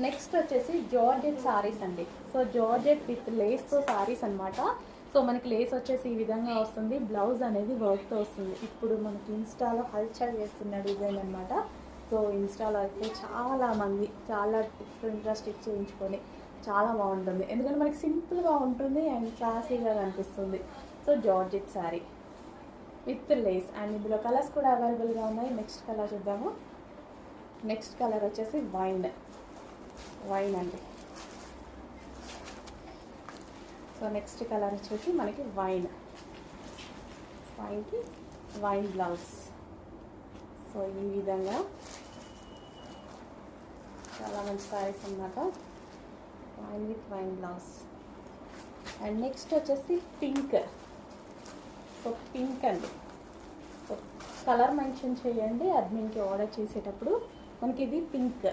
Next వచ్చేసి georgette saris అండి. So georgette with లేస్తో saris అనమాట. సో మనకి లేస్ వచ్చేసి ఈ విధంగా వస్తుంది, బ్లౌజ్ అనేది వర్క్తో వస్తుంది. ఇప్పుడు మనకి ఇన్స్టాలో హల్చల్ చేస్తున్న డిజైన్ అనమాట. సో ఇన్స్టాలో అయితే చాలా డిఫరెంట్గా స్టిచ్ చేయించుకొని చాలా బాగుంటుంది, ఎందుకంటే మనకి సింపుల్గా ఉంటుంది అండ్ క్లాసీగా కనిపిస్తుంది. So georgette sari with lace and ఇందులో కలర్స్ కూడా అవైలబుల్గా ఉన్నాయి. నెక్స్ట్ కలర్ చూద్దాము. నెక్స్ట్ కలర్ వచ్చేసి వైన్ అండి. సో నెక్స్ట్ కలర్ వచ్చేసి మనకి వైన్కి వైన్ బ్లౌజ్. సో ఈ విధంగా చాలా మంచి సారీస్ అన్నమాట. Wine with wine blouse. And next వచ్చేసి పింక్. సో పింక్ అండి. సో కలర్ మెన్షన్ చేయండి అడ్మిన్కి ఆర్డర్ చేసేటప్పుడు. మనకి ఇది పింక్.